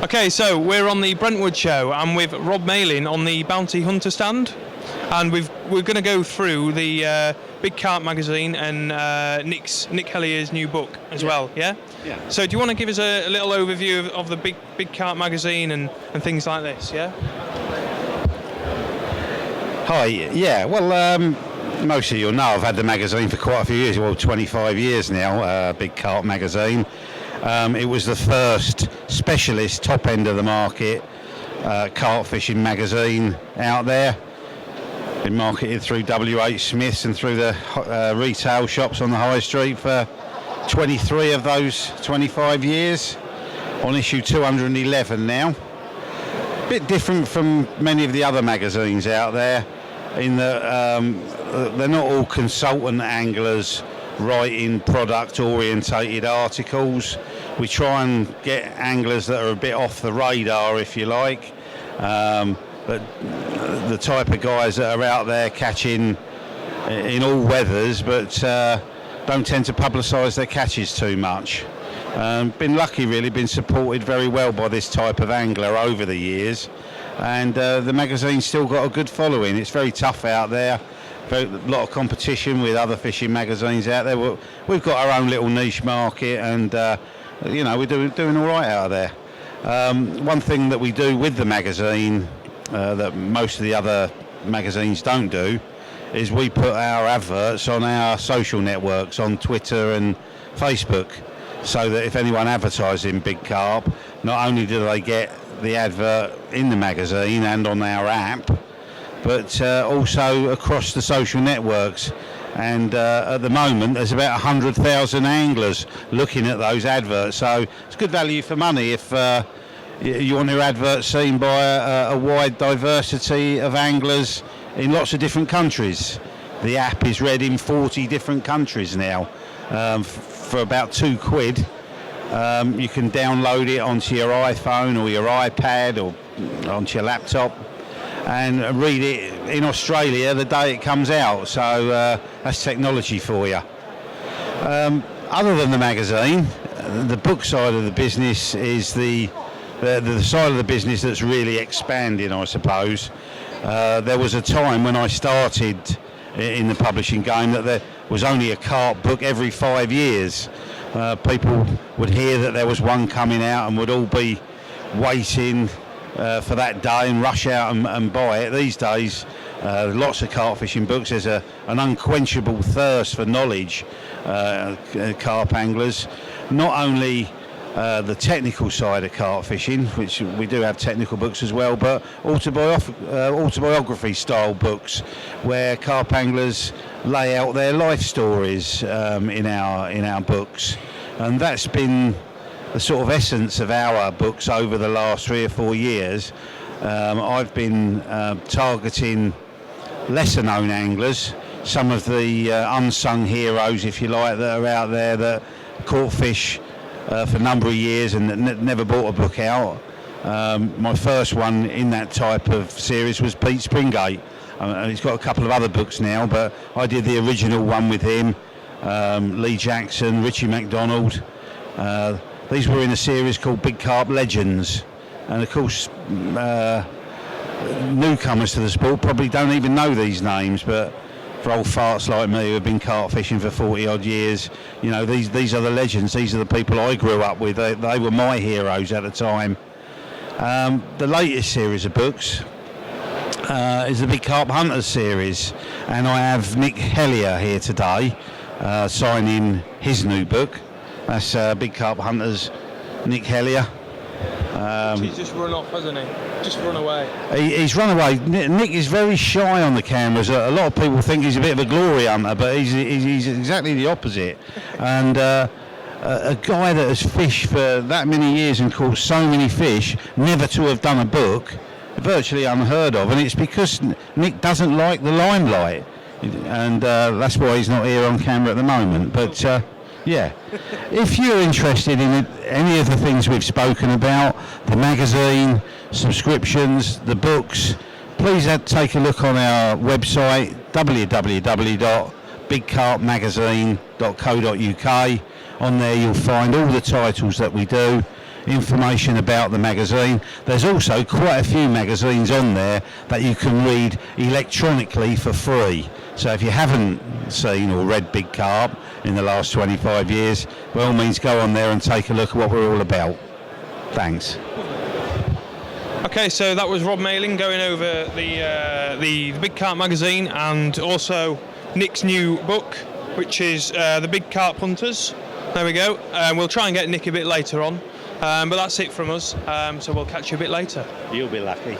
Okay, so we're on the Brentwood show. I'm with Rob Maylin on the Bounty Hunter stand, and we're going to go through the Big Carp Magazine and Nick Hellier's new book as well. Yeah. Yeah. So do you want to give us a little overview of the Big Carp Magazine and things like this? Yeah. Hi. Yeah. Well, most of you'll know I've had the magazine for quite a few years. Well, 25 years now. Big Carp Magazine. It was the first specialist, top end of the market carp fishing magazine out there. Been marketed through WH Smith's and through the retail shops on the high street for 23 of those 25 years. On issue 211 now. Bit different from many of the other magazines out there in that they're not all consultant anglers writing product orientated articles. We try and get anglers that are a bit off the radar, if you like, but the type of guys that are out there catching in all weathers, but don't tend to publicise their catches too much. Been lucky, really, been supported very well by this type of angler over the years, and the magazine's still got a good following. It's very tough out there. A lot of competition with other fishing magazines out there. We've got our own little niche market, and we're doing all right out of there. One thing that we do with the magazine that most of the other magazines don't do is we put our adverts on our social networks, on Twitter and Facebook, so that if anyone advertises in Big Carp, not only do they get the advert in the magazine and on our app, but also across the social networks. And at the moment there's about 100,000 anglers looking at those adverts, so it's good value for money if you want your advert seen by a wide diversity of anglers in lots of different countries. The app is read in 40 different countries now for about £2. You can download it onto your iPhone or your iPad or onto your laptop and read it in Australia the day it comes out. So that's technology for you. Other than the magazine, the book side of the business is the side of the business that's really expanding, I suppose. There was a time when I started in the publishing game that there was only a carp book every 5 years. People would hear that there was one coming out and would all be waiting for that day and rush out and buy it. These days, lots of carp fishing books. There's an unquenchable thirst for knowledge, carp anglers. Not only the technical side of carp fishing, which we do have technical books as well, but autobiography style books where carp anglers lay out their life stories in our books, and that's been the sort of essence of our books over the last 3 or 4 years. I've been targeting lesser known anglers, some of the unsung heroes, if you like, that are out there that caught fish for a number of years and never bought a book out. My first one in that type of series was Pete Springate. He's got a couple of other books now, but I did the original one with him, Lee Jackson, Richie MacDonald. These were in a series called Big Carp Legends, and of course newcomers to the sport probably don't even know these names, but for old farts like me who have been carp fishing for 40 odd years, these are the legends. These are the people I grew up with. They were my heroes at the time. The latest series of books is the Big Carp Hunters series, and I have Nick Hellier here today signing his new book. That's Big Carp Hunters, Nick Hellier. He's just run off, hasn't he? Just run away. He's run away. Nick is very shy on the cameras. A lot of people think he's a bit of a glory hunter, but he's exactly the opposite. And a guy that has fished for that many years and caught so many fish, never to have done a book, virtually unheard of. And it's because Nick doesn't like the limelight, and that's why he's not here on camera at the moment. But yeah, if you're interested in any of the things we've spoken about, the magazine, subscriptions, the books, please take a look on our website, www.bigcarpmagazine.co.uk. On there you'll find all the titles that we do. information about the magazine. There's also quite a few magazines on there that you can read electronically for free. So if you haven't seen or read Big Carp in the last 25 years, by all means go on there and take a look at what we're all about. Thanks. Okay, so that was Rob Maylin going over the Big Carp magazine and also Nick's new book, which is The Big Carp Hunters. There we go. We'll try and get Nick a bit later on, but that's it from us. So we'll catch you a bit later. You'll be lucky.